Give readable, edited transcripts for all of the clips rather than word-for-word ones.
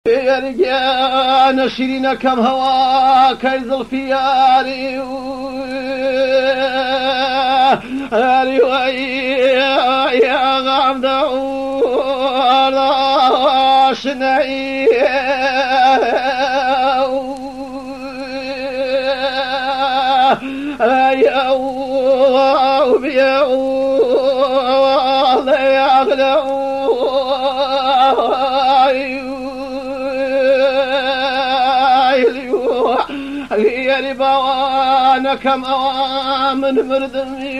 يا رجال شيرين كم هواك يظل في ياري يا غام دعوة شنعي يا وبيا والله يا غلو يا ربوانا كم من مردمي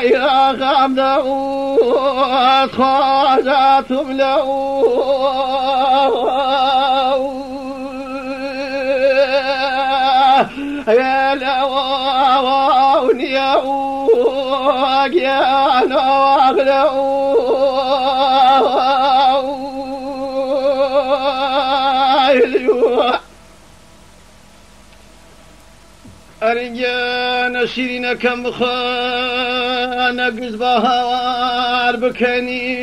يا غام دعوت خواجاتهم لو يا لواون يا واقيانا واغلو أرجان شيرين كم خان قزبها واربكني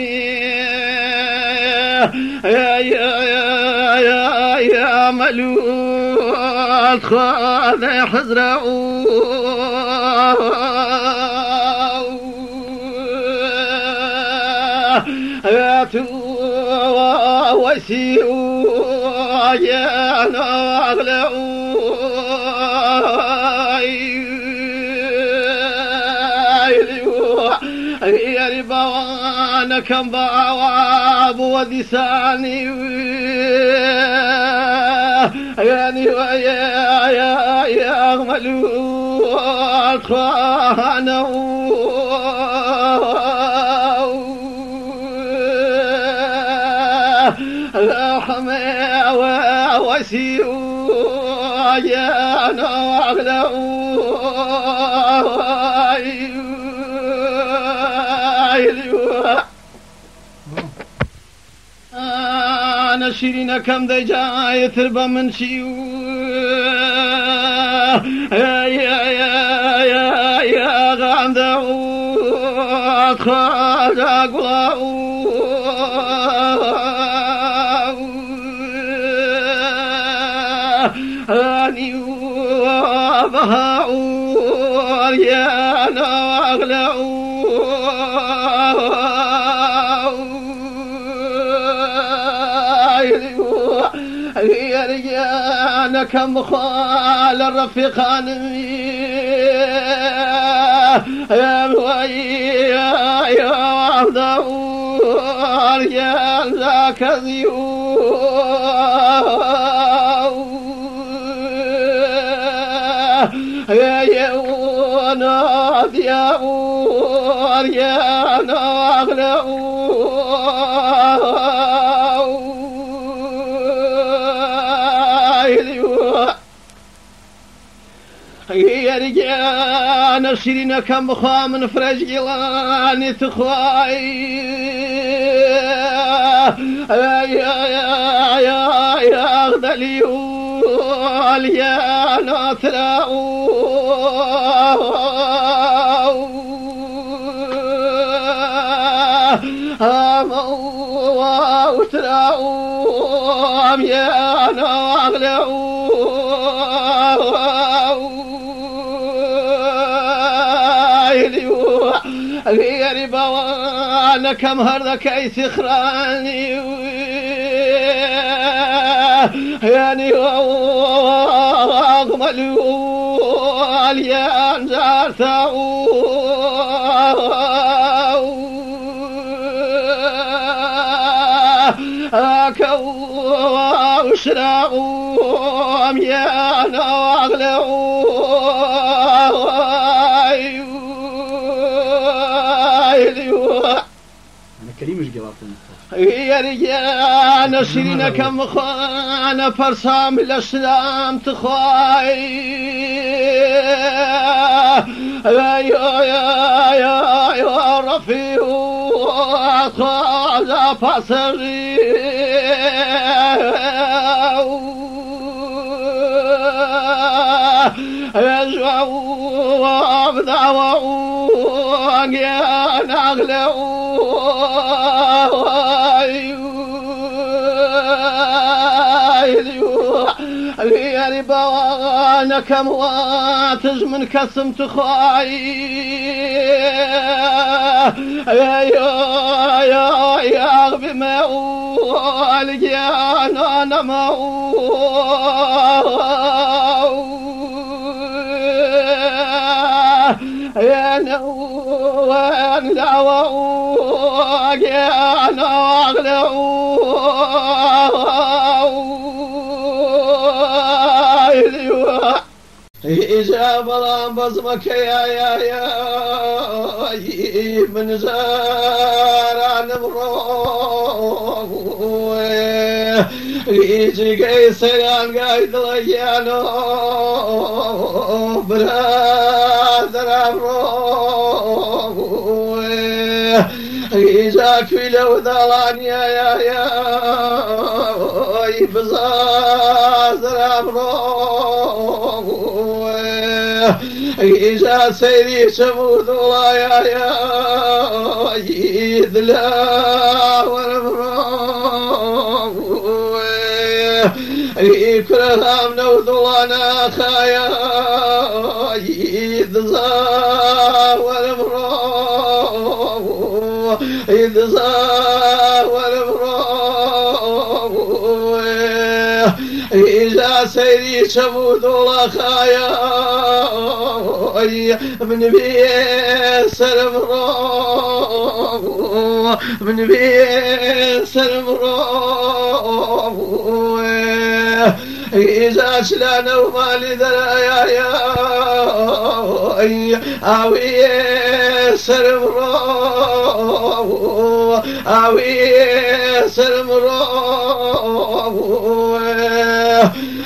يا ملول خان حزرعو يا تو وسيو يا نغلو يا ربوانا كم بعواب ودساني يعني يا ملول خانه حمي وسيو يا نغلو أنا شيرين كم دجاي تربى من شيو يا غام دعوت خاجا قلاو أني وبهاو يا نغلو يا رجال كم خال الرفيقان يا عبدالله يا ذاك ذيو يا يوناد يا نغلو يا رجال شيرين كم خا من فرج قلاني تخواي يا غدليول يا ناثراو وتراو يا نغلو يا ربوانا كم هردك اي سخراني يعني واغملوا يا انزارتاو اكو وشراو يا نغلو كريم مش جوابتنا يا رجال شيرين كم خان فرسام الاسلام تخواي يا رفيع خاذا فصري يا جواب دعوة يا نغلى يا ربوانا كم واتج من كسم تخاي يا غبي مول يا نانا يا نوان دعوة يا نغلو إجاب بصمك يا من زار نمرو يجي قيسران قايد ليانو برادر أمرو إجاك في لو ذلان يا بزازر أمرو إجا سيري شمود الله يا يدلا والمرو يكرهم نوذوانا خايا يدزا والمرو يدزا والمرو إذا سيري شمود الله خايا من بيسر مرو من بيسر مرو إذا شلنا ومالي ذرايا أوي سر مرو أوي سر مرو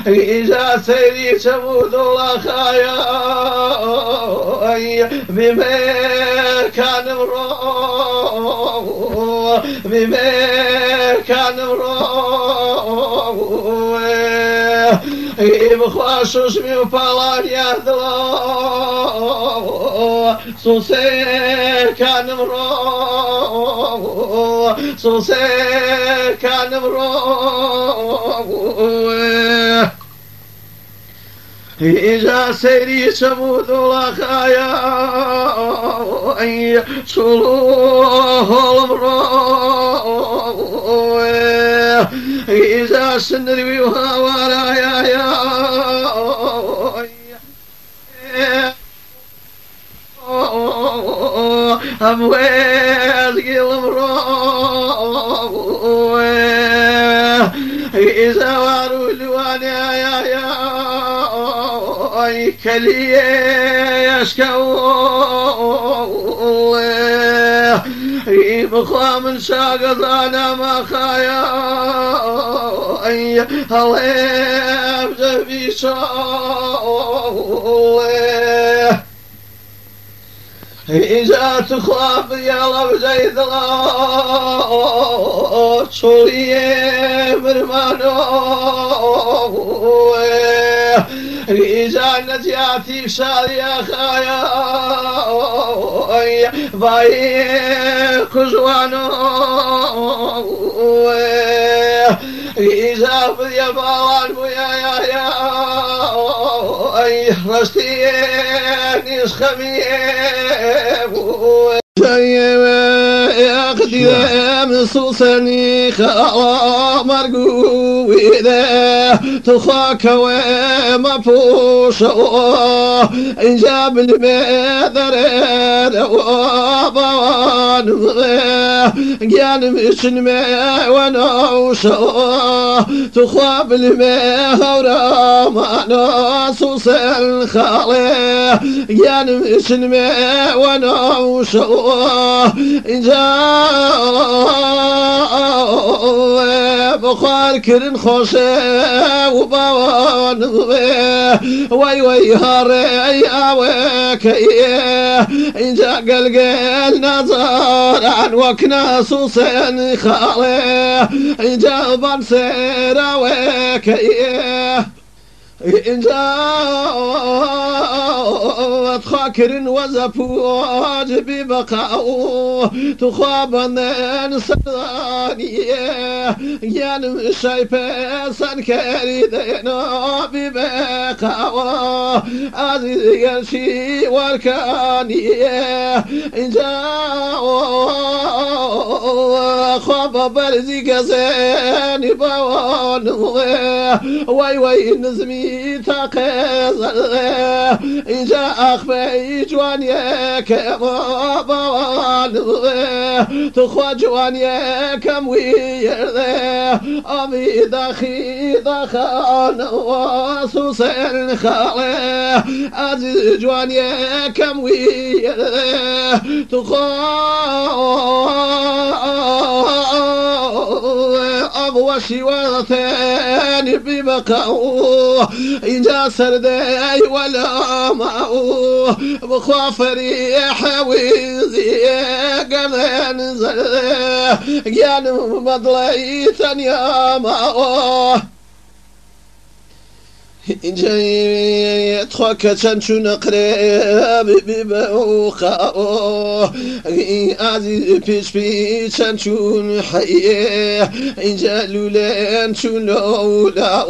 إذا سيري شمود الله خايا بما كان مرو بما كان مرو بخواشوش من فلان يهدلو سوسي كان مرو سوسي كان مرو إذا سيري سمود الله خايا صلوه المرو إذا سنروي ورايا أموال المرو إذا واروا لوانا يا كلي يشكو بخوا من شاقض أنا ما خايا هلا بجبي شو إذا تخاف يا الله زيد الله شولي مرمانو إذا نجاتي شال يا خايا باي خزوانو إذا في بالان يا رستي خميب يا قديم صوصني خلا مرقو إذا تخاك وما فوش إن جاب المدر وابوان جان مشن ما ونوش تخاب الماء ورا ناصوص الخالي جان مشن ما ونوش إن جاء بخار كرن خوشة وبوان وي هاري أوك إن جاء قلقل نظر عن وكنا صوصين خالي إن جاء بنسير أوك إن جاءت خاكر وزفوج ببقاء تخابن سرانية ينم شايفة سنكريدنا ببقاء عزيز يرشي والكانية إن جاء خاب برزي كزين بوان واي واي نزمي تقزل إن جاء أخفي جوانيك ما بوان تخوى جوانيك موير أبي دخي دخان وسوسن خالي عزيز جوانيك موير تخوى أبوشي وثاني ببقاو إن جا سردي ولا ماو بخوا فريح ويزي قبل نزل قيان مضليتن يا ماو إن جاي تخوك تنشون قريب ببوخاو عزيز بيش بيش تنشون حيه إن جالولين شون لولا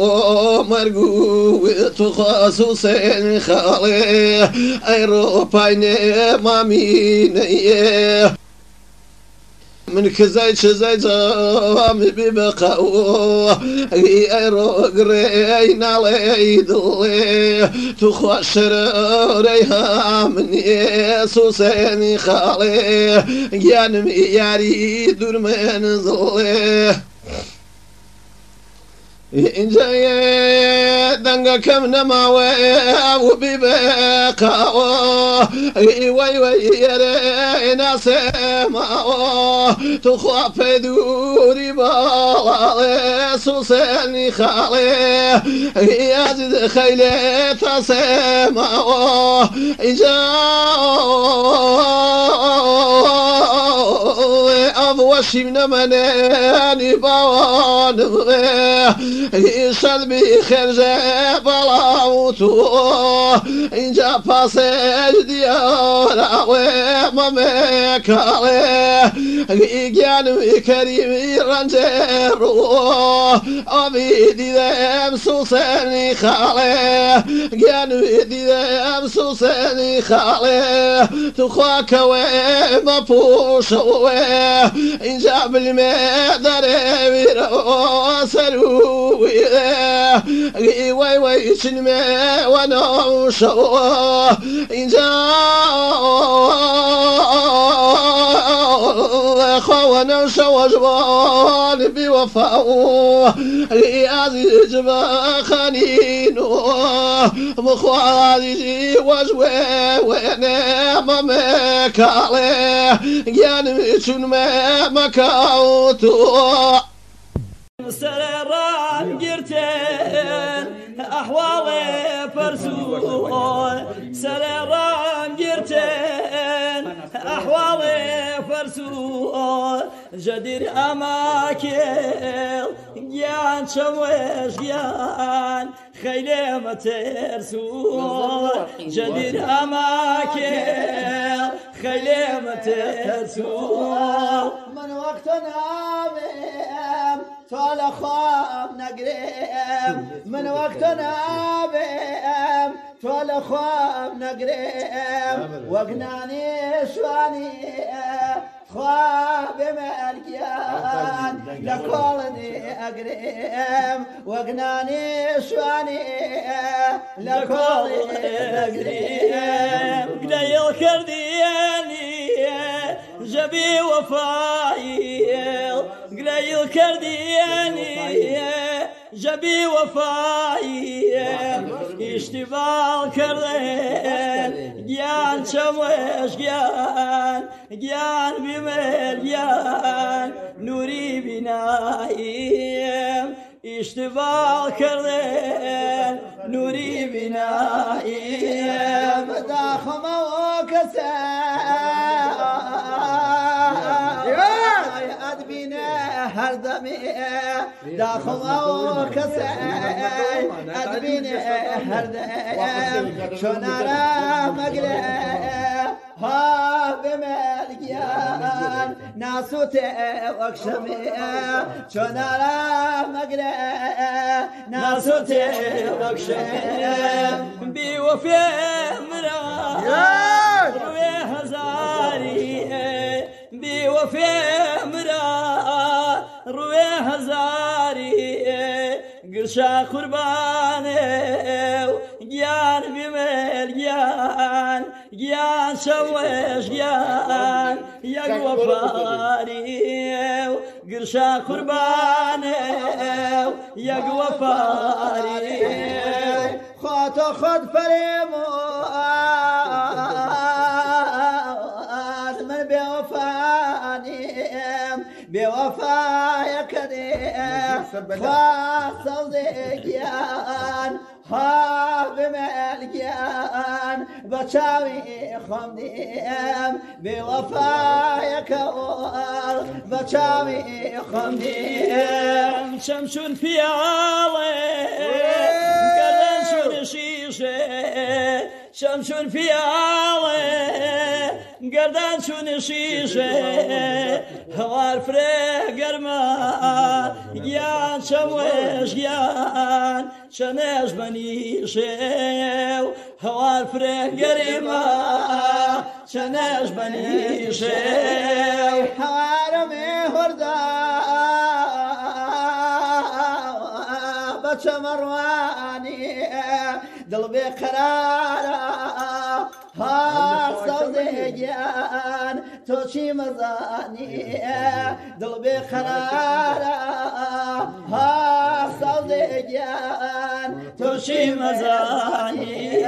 مرقو تخصصين خالي أيروباين مامينيه من كزاي شزاي زام ببقاو ايرو قرين علي دولي تخشر ريها من يسوسين خالي يانم ياري دور من ظلي إن جاي دنگا كم نماوي وببقاو وي وي يري ناسماو تخاف دوري بالي سوسني خالي يزيد خيلي تسماو إن أبوشي من مناني بوان يشد بخرجة بلاوتو إن جا باسج ديارا وممكالي يجان كريم رنجرو أبي ديدم سوسني خالي جان ديدم سوسني خالي تخواك ومبوشو إن جاب المدر ويرو سروي وي وي شنما ونوشو إن جاء خوانا شو جبال بوفاو عزيز بخانينو مخوالي وجوه ونعم مكالي جانمشون ما مكاوتو سرران جرتين أحوالي فرسول سرران جرتين أحوالي فرسول جدير أماكن جان شموش جان خيلي مترسول جدير أماكن خيلي مترسول من وقتنا طال خواب نقريم من وقتنا بهم طال خواب نقريم وقناني شواني خواب ملكيان لكولني أقريم وقناني شواني لكولني أقريم قليل كردياني جبي وفايل قليل كردياني جبي وفايل اشتبال كردين جان شموش جان بمل جان نوري بنايم اشتبال كردين نوري بنايم داخم وكسر أدبينا هردمي داخل أو كسي أدبينا هردمي شون أرى مقلي ها بملقيان ناسوتي وكشمي شون أرى مقلي ناسوتي وكشمي بوفي مرا روي هزاري بوفي مرا روي هزاري قرشا قرباني جيان بميل جيان شويش جيان يقوى فاري قرشا قرباني يقوى فاري خاطو خد فريمو من بوفايا كريم فاصل ديان ها بملقيان بچاوي خمديم بوفايا كوار بچاوي خمديم شمشون فيالي قرن شون شيشه شمشون فيالي قردان شون شيشه هوار فري قرما جيان شموش جيان شنش بنيشه هوار فري قرما شنش بنيشه هوار مهردا بچمرواني دل بقرارا ها صوديان توشي مزاني دل بقرارا ها صوديان توشي مزاني